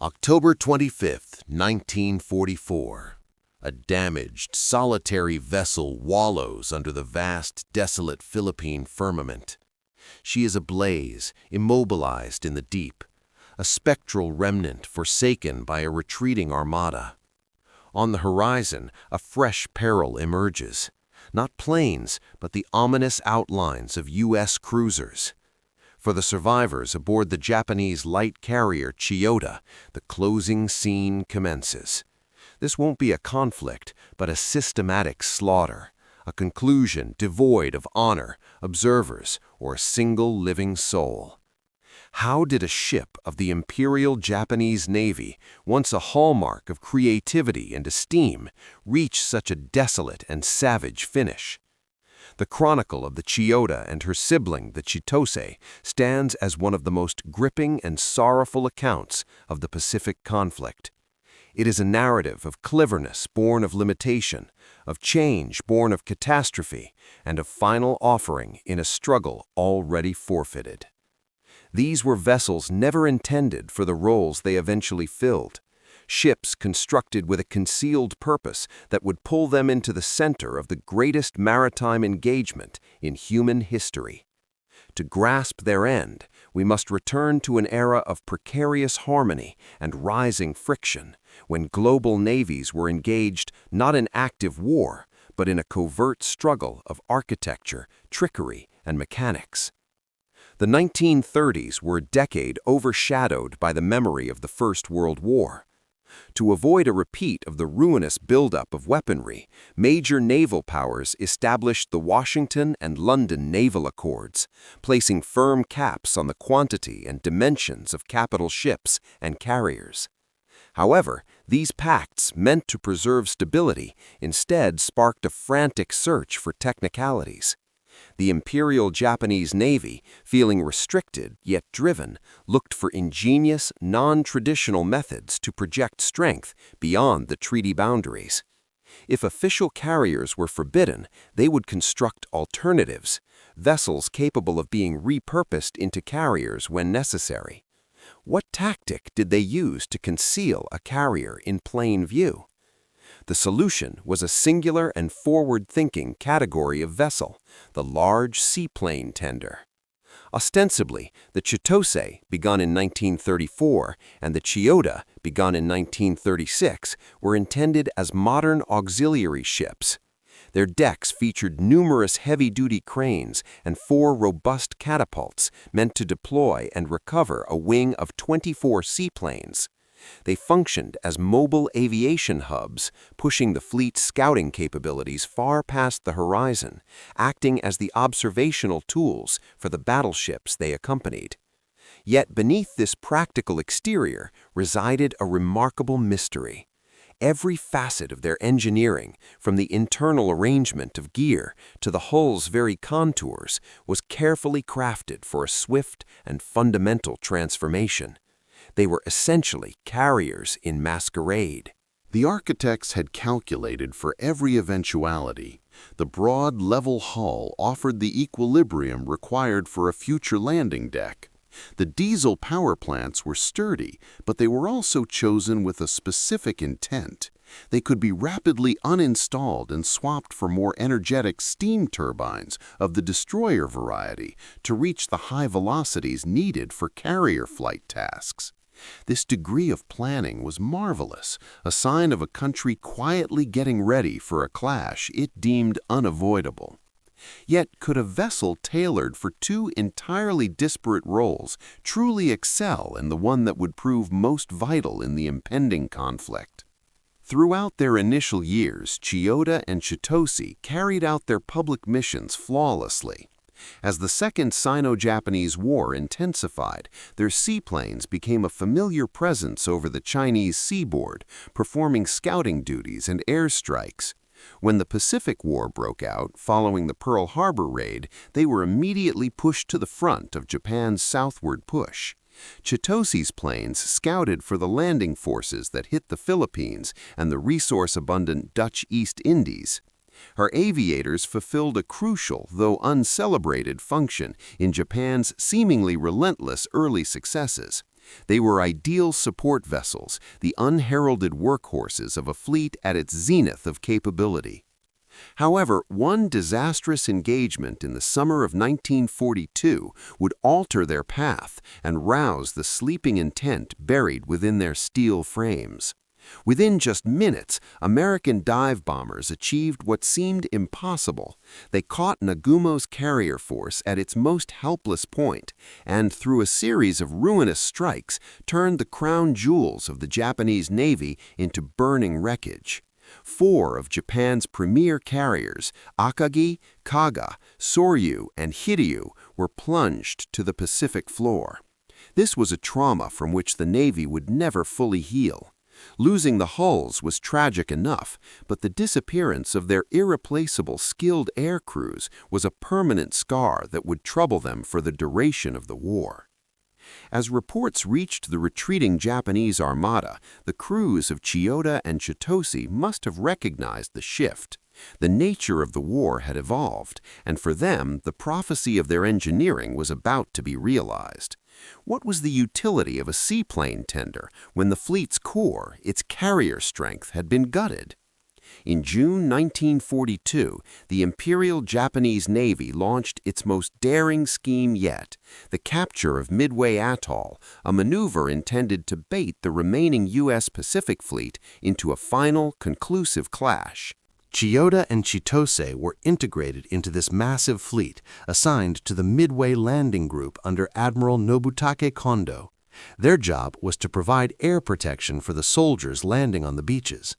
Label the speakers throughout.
Speaker 1: October 25, 1944. A damaged, solitary vessel wallows under the vast, desolate Philippine firmament. She is ablaze, immobilized in the deep, a spectral remnant forsaken by a retreating armada. On the horizon, a fresh peril emerges. Not planes, but the ominous outlines of U.S. cruisers. For the survivors aboard the Japanese light carrier Chiyoda, the closing scene commences. This won't be a conflict, but a systematic slaughter, a conclusion devoid of honor, observers, or a single living soul. How did a ship of the Imperial Japanese Navy, once a hallmark of creativity and esteem, reach such a desolate and savage finish? The chronicle of the Chiyoda and her sibling, the Chitose, stands as one of the most gripping and sorrowful accounts of the Pacific conflict. It is a narrative of cleverness born of limitation, of change born of catastrophe, and of final offering in a struggle already forfeited. These were vessels never intended for the roles they eventually filled. Ships constructed with a concealed purpose that would pull them into the center of the greatest maritime engagement in human history. To grasp their end, we must return to an era of precarious harmony and rising friction, when global navies were engaged not in active war, but in a covert struggle of architecture, trickery, and mechanics. The 1930s were a decade overshadowed by the memory of the First World War. To avoid a repeat of the ruinous buildup of weaponry, major naval powers established the Washington and London Naval Accords, placing firm caps on the quantity and dimensions of capital ships and carriers. However, these pacts, meant to preserve stability, instead sparked a frantic search for technicalities. The Imperial Japanese Navy, feeling restricted yet driven, looked for ingenious, non-traditional methods to project strength beyond the treaty boundaries. If official carriers were forbidden, they would construct alternatives, vessels capable of being repurposed into carriers when necessary. What tactic did they use to conceal a carrier in plain view? The solution was a singular and forward-thinking category of vessel, the large seaplane tender. Ostensibly, the Chitose, begun in 1934, and the Chiyoda, begun in 1936, were intended as modern auxiliary ships. Their decks featured numerous heavy-duty cranes and 4 robust catapults meant to deploy and recover a wing of 24 seaplanes. They functioned as mobile aviation hubs, pushing the fleet's scouting capabilities far past the horizon, acting as the observational tools for the battleships they accompanied. Yet beneath this practical exterior resided a remarkable mystery. Every facet of their engineering, from the internal arrangement of gear to the hull's very contours, was carefully crafted for a swift and fundamental transformation. They were essentially carriers in masquerade.
Speaker 2: The architects had calculated for every eventuality. The broad, level hull offered the equilibrium required for a future landing deck. The diesel power plants were sturdy, but they were also chosen with a specific intent. They could be rapidly uninstalled and swapped for more energetic steam turbines of the destroyer variety to reach the high velocities needed for carrier flight tasks. This degree of planning was marvelous, a sign of a country quietly getting ready for a clash it deemed unavoidable. Yet could a vessel tailored for 2 entirely disparate roles truly excel in the one that would prove most vital in the impending conflict? Throughout their initial years, Chiyoda and Chitose carried out their public missions flawlessly. As the Second Sino-Japanese War intensified, their seaplanes became a familiar presence over the Chinese seaboard, performing scouting duties and airstrikes. When the Pacific War broke out, following the Pearl Harbor raid, they were immediately pushed to the front of Japan's southward push. Chitose's planes scouted for the landing forces that hit the Philippines and the resource-abundant Dutch East Indies. Her aviators fulfilled a crucial, though uncelebrated, function in Japan's seemingly relentless early successes, They were ideal support vessels, the unheralded workhorses of a fleet at its zenith of capability. However, one disastrous engagement in the summer of 1942 would alter their path and rouse the sleeping intent buried within their steel frames. Within just minutes, American dive bombers achieved what seemed impossible. They caught Nagumo's carrier force at its most helpless point and, through a series of ruinous strikes, turned the crown jewels of the Japanese Navy into burning wreckage. 4 of Japan's premier carriers, Akagi, Kaga, Soryu, and Hiryu, were plunged to the Pacific floor. This was a trauma from which the Navy would never fully heal. Losing the hulls was tragic enough, but the disappearance of their irreplaceable skilled air crews was a permanent scar that would trouble them for the duration of the war. As reports reached the retreating Japanese armada, the crews of Chiyoda and Chitose must have recognized the shift. The nature of the war had evolved, and for them, the prophecy of their engineering was about to be realized. What was the utility of a seaplane tender when the fleet's core, its carrier strength, had been gutted? In June 1942, the Imperial Japanese Navy launched its most daring scheme yet, the capture of Midway Atoll, a maneuver intended to bait the remaining U.S. Pacific Fleet into a final, conclusive clash.
Speaker 1: Chiyoda and Chitose were integrated into this massive fleet, assigned to the Midway Landing Group under Admiral Nobutake Kondo. Their job was to provide air protection for the soldiers landing on the beaches.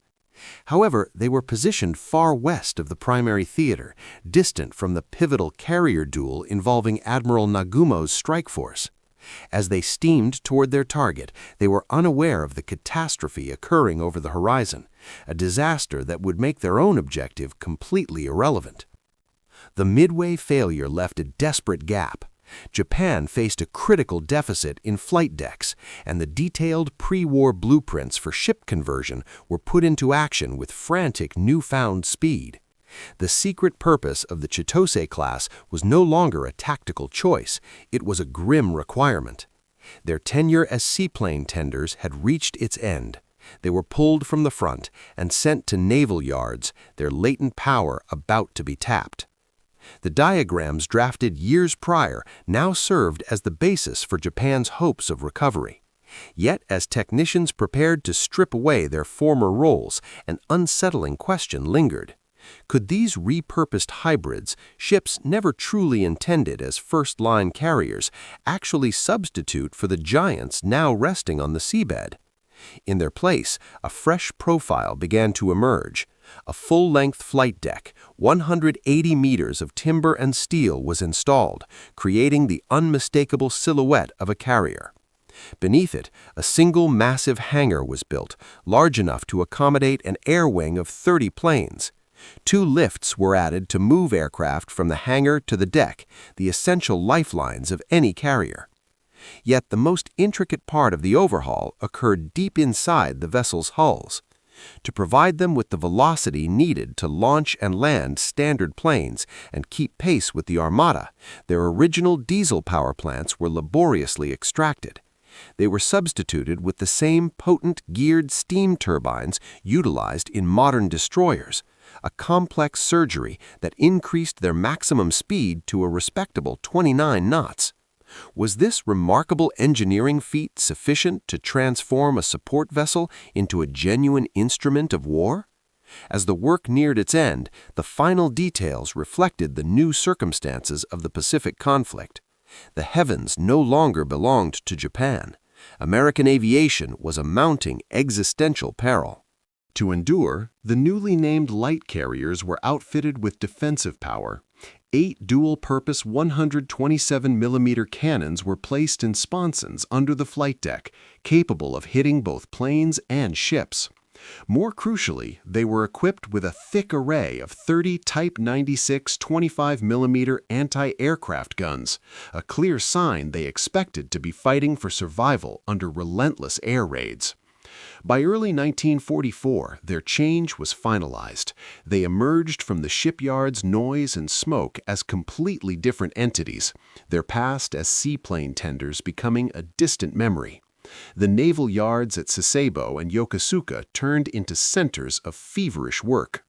Speaker 1: However, they were positioned far west of the primary theater, distant from the pivotal carrier duel involving Admiral Nagumo's strike force. As they steamed toward their target, they were unaware of the catastrophe occurring over the horizon, a disaster that would make their own objective completely irrelevant. The Midway failure left a desperate gap. Japan faced a critical deficit in flight decks, and the detailed pre-war blueprints for ship conversion were put into action with frantic newfound speed. The secret purpose of the Chitose class was no longer a tactical choice, it was a grim requirement. Their tenure as seaplane tenders had reached its end. They were pulled from the front and sent to naval yards, their latent power about to be tapped. The diagrams drafted years prior now served as the basis for Japan's hopes of recovery. Yet, as technicians prepared to strip away their former roles, an unsettling question lingered. Could these repurposed hybrids, ships never truly intended as first-line carriers, actually substitute for the giants now resting on the seabed? In their place, a fresh profile began to emerge. A full-length flight deck, 180 meters of timber and steel was installed, creating the unmistakable silhouette of a carrier. Beneath it, a single massive hangar was built, large enough to accommodate an air wing of 30 planes. 2 lifts were added to move aircraft from the hangar to the deck, the essential lifelines of any carrier. Yet the most intricate part of the overhaul occurred deep inside the vessel's hulls. To provide them with the velocity needed to launch and land standard planes and keep pace with the Armada, their original diesel power plants were laboriously extracted. They were substituted with the same potent geared steam turbines utilized in modern destroyers, a complex surgery that increased their maximum speed to a respectable 29 knots. Was this remarkable engineering feat sufficient to transform a support vessel into a genuine instrument of war? As the work neared its end, the final details reflected the new circumstances of the Pacific conflict. The heavens no longer belonged to Japan. American aviation was a mounting existential peril.
Speaker 2: To endure, the newly named light carriers were outfitted with defensive power. 8 dual-purpose 127mm cannons were placed in sponsons under the flight deck, capable of hitting both planes and ships. More crucially, they were equipped with a thick array of 30 Type 96 25mm anti-aircraft guns, a clear sign they expected to be fighting for survival under relentless air raids. By early 1944, their change was finalized. They emerged from the shipyard's noise and smoke as completely different entities, their past as seaplane tenders becoming a distant memory.
Speaker 3: The naval yards at Sasebo and Yokosuka turned into centers of feverish work.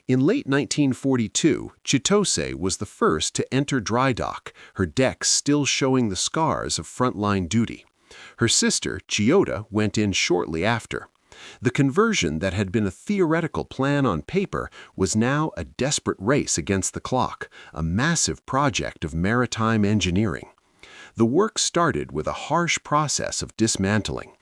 Speaker 3: In late 1942, Chitose was the first to enter dry dock, her decks still showing the scars of frontline duty. Her sister, Chiyoda, went in shortly after. The conversion that had been a theoretical plan on paper was now a desperate race against the clock, a massive project of maritime engineering. The work started with a harsh process of dismantling.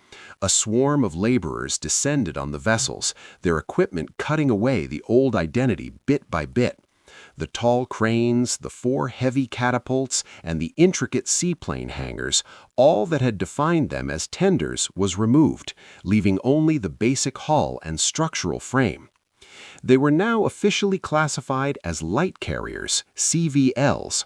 Speaker 3: A swarm of laborers descended on the vessels, their equipment cutting away the old identity bit by bit. The tall cranes, the 4 heavy catapults, and the intricate seaplane hangars, all that had defined them as tenders was removed, leaving only the basic hull and structural frame. They were now officially classified as light carriers, CVLs.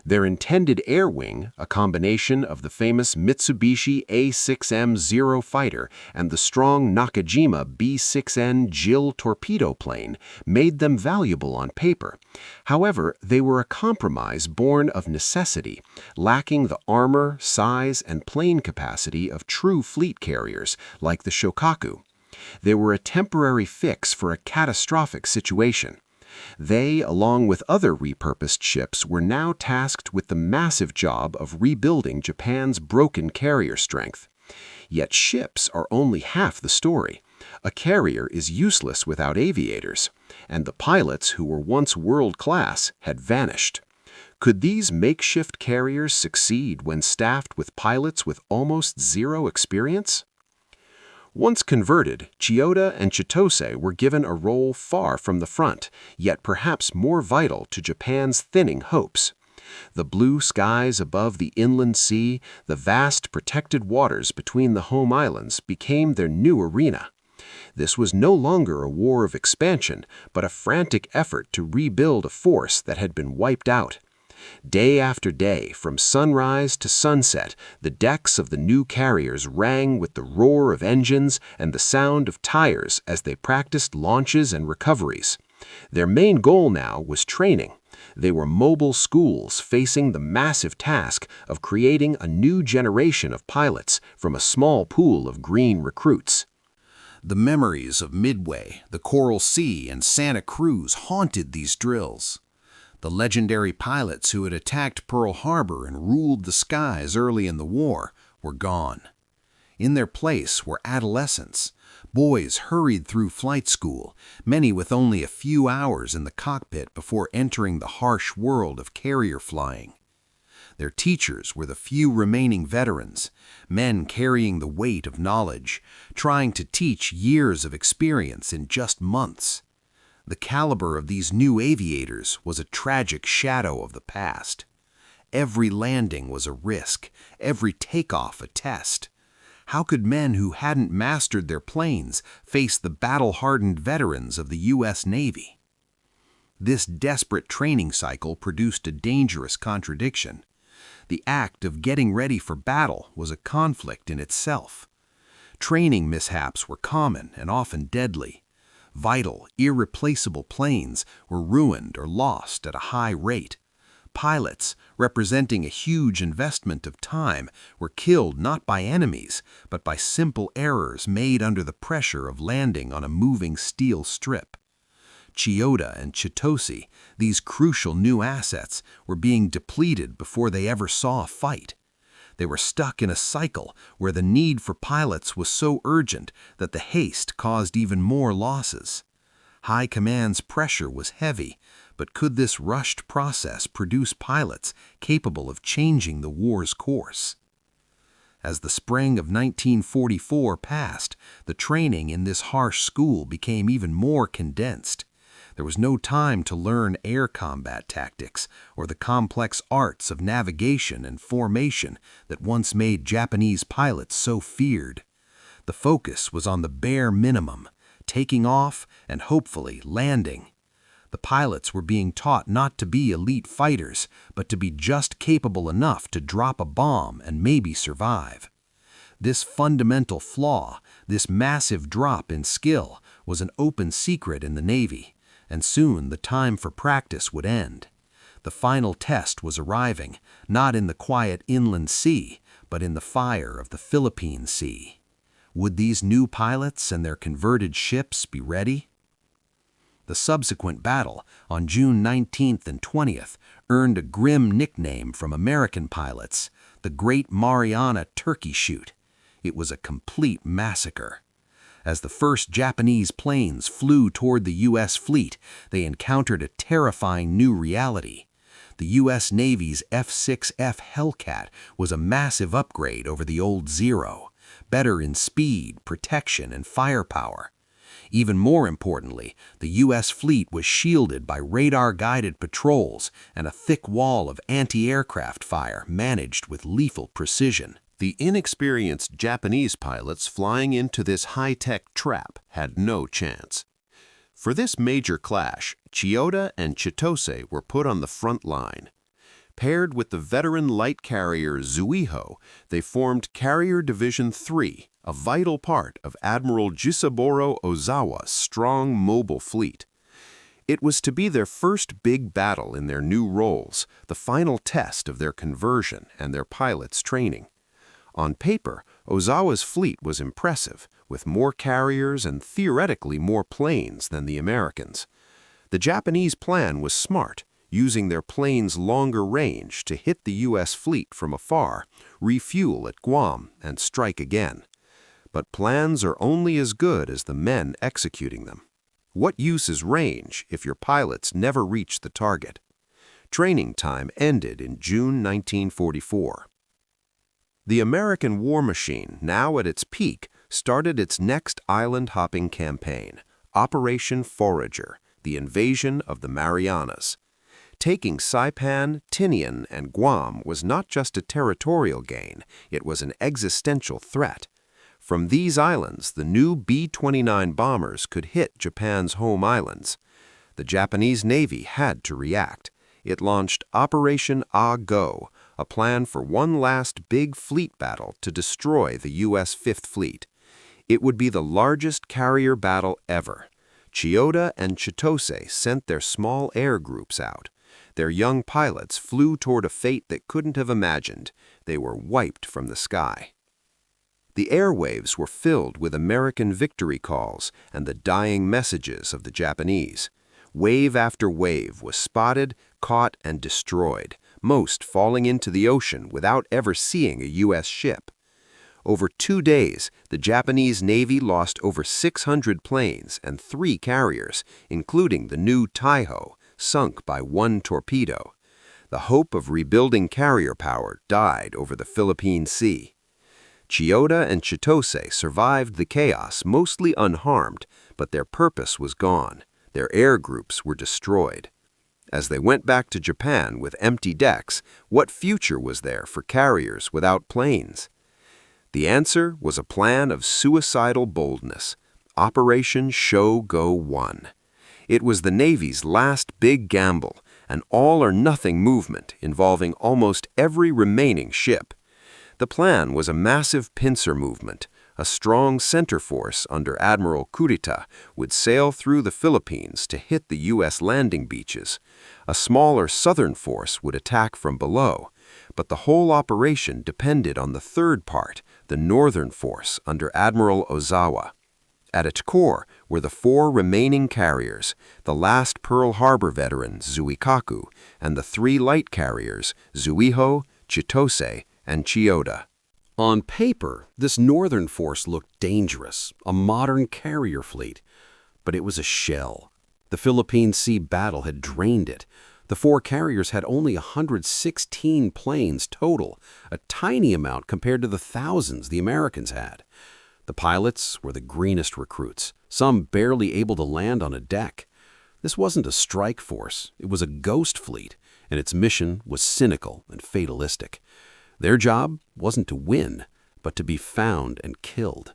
Speaker 3: Their intended air wing, a combination of the famous Mitsubishi A6M-0 fighter and the strong Nakajima B6N JIL torpedo plane, made them valuable on paper. However, they were a compromise born of necessity, lacking the armor, size, and plane capacity of true fleet carriers, like the Shokaku. They were a temporary fix for a catastrophic situation. They, along with other repurposed ships, were now tasked with the massive job of rebuilding Japan's broken carrier strength. Yet ships are only half the story. A carrier is useless without aviators, and the pilots who were once world-class had vanished. Could these makeshift carriers succeed when staffed with pilots with almost zero experience? Once converted, Chiyoda and Chitose were given a role far from the front, yet perhaps more vital to Japan's thinning hopes. The blue skies above the inland sea, the vast protected waters between the home islands became their new arena. This was no longer a war of expansion, but a frantic effort to rebuild a force that had been wiped out. Day after day, from sunrise to sunset, the decks of the new carriers rang with the roar of engines and the sound of tires as they practiced launches and recoveries. Their main goal now was training. They were mobile schools facing the massive task of creating a new generation of pilots from a small pool of green recruits.
Speaker 1: The memories of Midway, the Coral Sea, and Santa Cruz haunted these drills. The legendary pilots who had attacked Pearl Harbor and ruled the skies early in the war were gone. In their place were adolescents, boys hurried through flight school, many with only a few hours in the cockpit before entering the harsh world of carrier flying. Their teachers were the few remaining veterans, men carrying the weight of knowledge, trying to teach years of experience in just months. The caliber of these new aviators was a tragic shadow of the past. Every landing was a risk, every takeoff a test. How could men who hadn't mastered their planes face the battle-hardened veterans of the U.S. Navy? This desperate training cycle produced a dangerous contradiction. The act of getting ready for battle was a conflict in itself. Training mishaps were common and often deadly. Vital, irreplaceable planes were ruined or lost at a high rate. Pilots, representing a huge investment of time, were killed not by enemies, but by simple errors made under the pressure of landing on a moving steel strip. Chiyoda and Chitose, these crucial new assets, were being depleted before they ever saw a fight. They were stuck in a cycle where the need for pilots was so urgent that the haste caused even more losses. High Command's pressure was heavy, but could this rushed process produce pilots capable of changing the war's course? As the spring of 1944 passed, the training in this harsh school became even more condensed. There was no time to learn air combat tactics or the complex arts of navigation and formation that once made Japanese pilots so feared. The focus was on the bare minimum, taking off and hopefully landing. The pilots were being taught not to be elite fighters, but to be just capable enough to drop a bomb and maybe survive. This fundamental flaw, this massive drop in skill, was an open secret in the Navy. And soon the time for practice would end. The final test was arriving, not in the quiet inland sea,
Speaker 3: but in the fire of the Philippine Sea. Would these new pilots and their converted ships be ready? The subsequent battle, on June 19th and 20th, earned a grim nickname from American pilots, the Great Mariana Turkey Shoot. It was a complete massacre. As the first Japanese planes flew toward the U.S. fleet, they encountered a terrifying new reality. The U.S. Navy's F-6F Hellcat was a massive upgrade over the old Zero, better in speed, protection, and firepower. Even more importantly, the U.S. fleet was shielded by radar-guided patrols and a thick wall of anti-aircraft fire managed with lethal precision.
Speaker 1: The inexperienced Japanese pilots flying into this high-tech trap had no chance. For this major clash, Chiyoda and Chitose were put on the front line. Paired with the veteran light carrier Zuiho, they formed Carrier Division 3, a vital part of Admiral Jisaburo Ozawa's strong mobile fleet. It was to be their first big battle in their new roles, the final test of their conversion and their pilots' training. On paper, Ozawa's fleet was impressive, with more carriers and theoretically more planes than the Americans. The Japanese plan was smart, using their planes' longer range to hit the U.S. fleet from afar, refuel at Guam, and strike again. But plans are only as good as the men executing them. What use is range if your pilots never reach the target? Training time ended in June 1944. The American war machine, now at its peak, started its next island-hopping campaign, Operation Forager, the invasion of the Marianas. Taking Saipan, Tinian, and Guam was not just a territorial gain, it was an existential threat. From these islands, the new B-29 bombers could hit Japan's home islands. The Japanese Navy had to react. It launched Operation Ah-Go, a plan for one last big fleet battle to destroy the U.S. Fifth Fleet. It would be the largest carrier battle ever. Chiyoda and Chitose sent their small air groups out. Their young pilots flew toward a fate they couldn't have imagined. They were wiped from the sky. The airwaves were filled with American victory calls and the dying messages of the Japanese. Wave after wave was spotted, caught, and destroyed, most falling into the ocean without ever seeing a U.S. ship. Over 2 days, the Japanese Navy lost over 600 planes and 3 carriers, including the new Taiho, sunk by 1 torpedo. The hope of rebuilding carrier power died over the Philippine Sea. Chiyoda and Chitose survived the chaos mostly unharmed, but their purpose was gone. Their air groups were destroyed. As they went back to Japan with empty decks, what future was there for carriers without planes? The answer was a plan of suicidal boldness, Operation Show-Go 1. It was the Navy's last big gamble, an all-or-nothing movement involving almost every remaining ship. The plan was a massive pincer movement. A strong center force under Admiral Kurita would sail through the Philippines to hit the U.S. landing beaches. A smaller southern force would attack from below, but the whole operation depended on the third part, the northern force under Admiral Ozawa. At its core were the 4 remaining carriers, the last Pearl Harbor veteran Zuikaku, and the 3 light carriers Zuiho, Chitose, and Chiyoda.
Speaker 3: On paper, this northern force looked dangerous, a modern carrier fleet. But it was a shell. The Philippine Sea battle had drained it. The 4 carriers had only 116 planes total, a tiny amount compared to the thousands the Americans had. The pilots were the greenest recruits, some barely able to land on a deck. This wasn't a strike force, it was a ghost fleet, and its mission was cynical and fatalistic. Their job wasn't to win, but to be found and killed.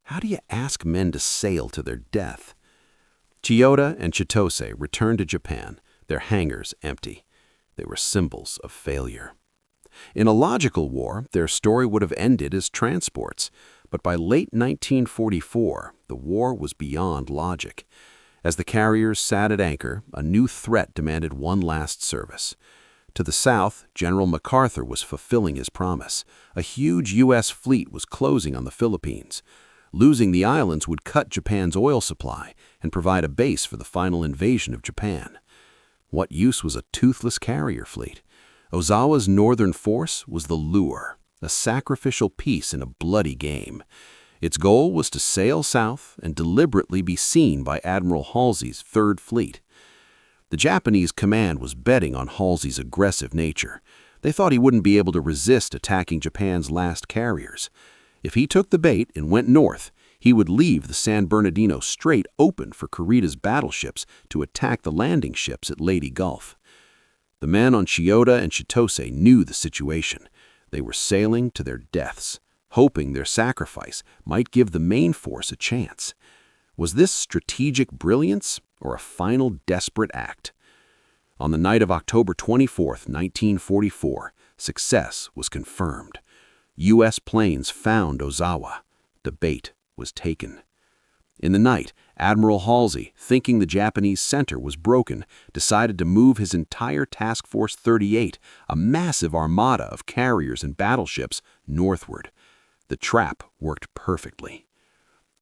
Speaker 3: How do you ask men to sail to their death? Chiyoda and Chitose returned to Japan, their hangars empty. They were symbols of failure. In a logical war, their story would have ended as transports, but by late 1944, the war was beyond logic. As the carriers sat at anchor, a new threat demanded one last service. To the south, General MacArthur was fulfilling his promise. A huge U.S. fleet was closing on the Philippines. Losing the islands would cut Japan's oil supply and provide a base for the final invasion of Japan. What use was a toothless carrier fleet? Ozawa's northern force was the lure, a sacrificial piece in a bloody game. Its goal was to sail south and deliberately be seen by Admiral Halsey's Third Fleet. The Japanese command was betting on Halsey's aggressive nature. They thought he wouldn't be able to resist attacking Japan's last carriers. If he took the bait and went north, he would leave the San Bernardino Strait open for Kurita's battleships to attack the landing ships at Leyte Gulf. The men on Chiyoda and Chitose knew the situation. They were sailing to their deaths, hoping their sacrifice might give the main force a chance. Was this strategic brilliance or a final desperate act? On the night of October 24, 1944, success was confirmed. U.S. planes found Ozawa. The bait was taken. In the night, Admiral Halsey, thinking the Japanese center was broken, decided to move his entire Task Force 38, a massive armada of carriers and battleships, northward. The trap worked perfectly.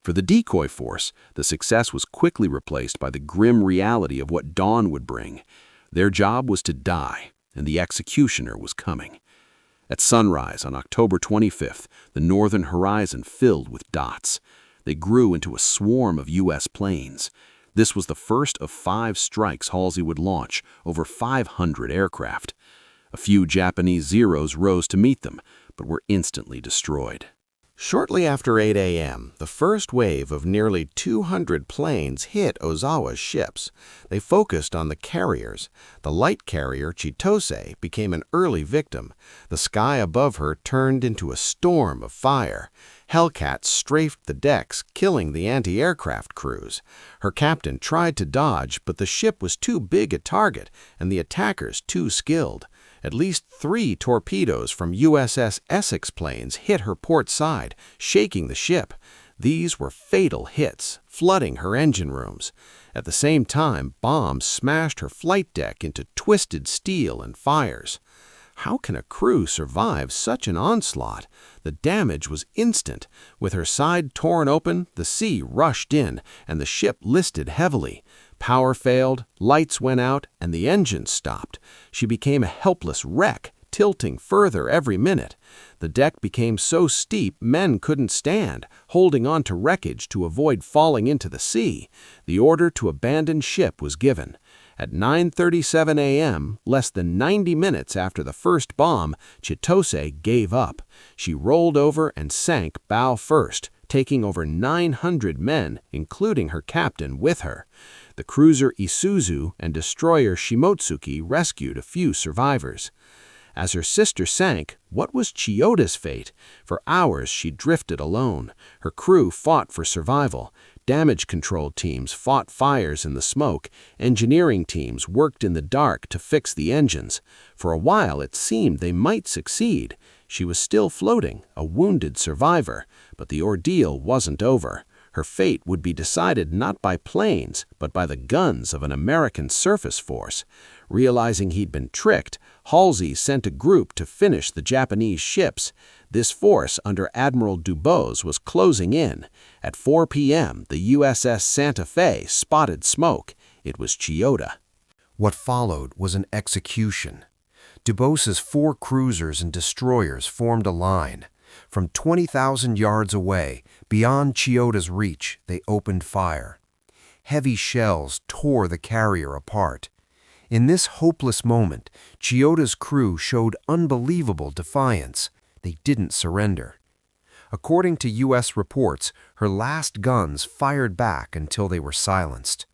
Speaker 3: For the decoy force, the success was quickly replaced by the grim reality of what dawn would bring. Their job was to die, and the executioner was coming. At sunrise on October 25th, the northern horizon filled with dots. They grew into a swarm of U.S. planes. This was the first of 5 strikes Halsey would launch, over 500 aircraft. A few Japanese Zeros rose to meet them, but were instantly destroyed.
Speaker 4: Shortly after 8 a.m., the first wave of nearly 200 planes hit Ozawa's ships. They focused on the carriers. The light carrier Chitose became an early victim. The sky above her turned into a storm of fire. Hellcats strafed the decks, killing the anti-aircraft crews. Her captain tried to dodge, but the ship was too big a target and the attackers too skilled. At least 3 torpedoes from USS Essex planes hit her port side, shaking the ship. These were fatal hits, flooding her engine rooms. At the same time, bombs smashed her flight deck into twisted steel and fires. How can a crew survive such an onslaught? The damage was instant. With her side torn open, the sea rushed in, and the ship listed heavily. Power failed, lights went out, and the engines stopped. She became a helpless wreck, tilting further every minute. The deck became so steep men couldn't stand, holding on to wreckage to avoid falling into the sea. The order to abandon ship was given. At 9:37 a.m., less than 90 minutes after the first bomb, Chitose gave up. She rolled over and sank bow first, taking over 900 men, including her captain, with her. The cruiser Isuzu and destroyer Shimotsuki rescued a few survivors. As her sister sank, what was Chiyoda's fate? For hours she drifted alone. Her crew fought for survival. Damage control teams fought fires in the smoke. Engineering teams worked in the dark to fix the engines. For a while it seemed they might succeed. She was still floating, a wounded survivor, but the ordeal wasn't over. Her fate would be decided not by planes, but by the guns of an American surface force. Realizing he'd been tricked, Halsey sent a group to finish the Japanese ships. This force under Admiral Dubose was closing in. At 4 p.m., the USS Santa Fe spotted smoke. It was Chiyoda.
Speaker 5: What followed was an execution. Dubose's 4 cruisers and destroyers formed a line. From 20,000 yards away, beyond Chiyoda's reach, they opened fire. Heavy shells tore the carrier apart. In this hopeless moment, Chiyoda's crew showed unbelievable defiance. They didn't surrender. According to U.S. reports, her last guns fired back until they were silenced.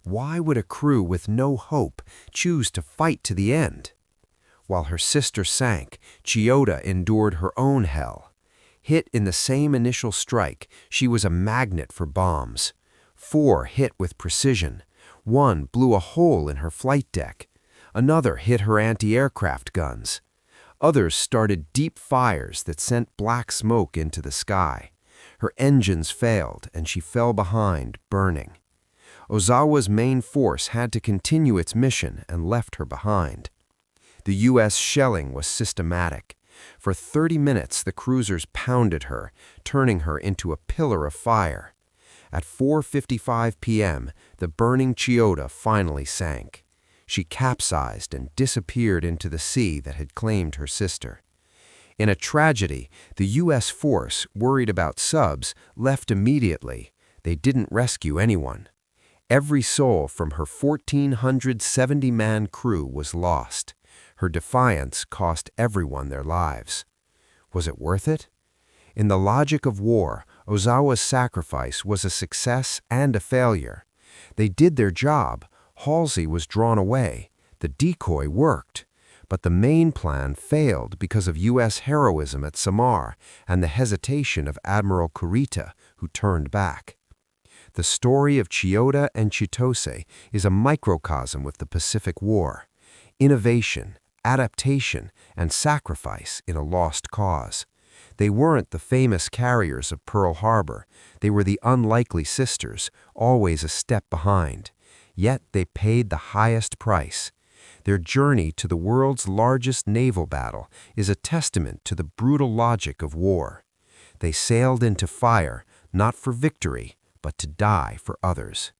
Speaker 5: Why would a crew with no hope choose to fight to the end? While her sister sank, Chiyoda endured her own hell. Hit in the same initial strike, she was a magnet for bombs. 4 hit with precision. 1 blew a hole in her flight deck. Another hit her anti-aircraft guns. Others started deep fires that sent black smoke into the sky. Her engines failed, and she fell behind, burning. Ozawa's main force had to continue its mission and left her behind. The U.S. shelling was systematic. For 30 minutes, the cruisers pounded her, turning her into a pillar of fire. At 4:55 p.m., the burning Chiyoda finally sank. She capsized and disappeared into the sea that had claimed her sister. In a tragedy, the U.S. force, worried about subs, left immediately. They didn't rescue anyone. Every soul from her 1,470-man crew was lost. Her defiance cost everyone their lives. Was it worth it? In the logic of war, Ozawa's sacrifice was a success and a failure. They did their job. Halsey was drawn away. The decoy worked. But the main plan failed because of U.S. heroism at Samar and the hesitation of Admiral Kurita, who turned back. The story of Chiyoda and Chitose is a microcosm of the Pacific War. Innovation, adaptation, and sacrifice in a lost cause. They weren't the famous carriers of Pearl Harbor. They were the unlikely sisters, always a step behind. Yet they paid the highest price. Their journey to the world's largest naval battle is a testament to the brutal logic of war. They sailed into fire, not for victory, but to die for others.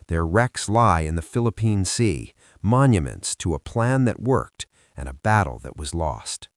Speaker 5: Their wrecks lie in the Philippine Sea, monuments to a plan that worked and a battle that was lost.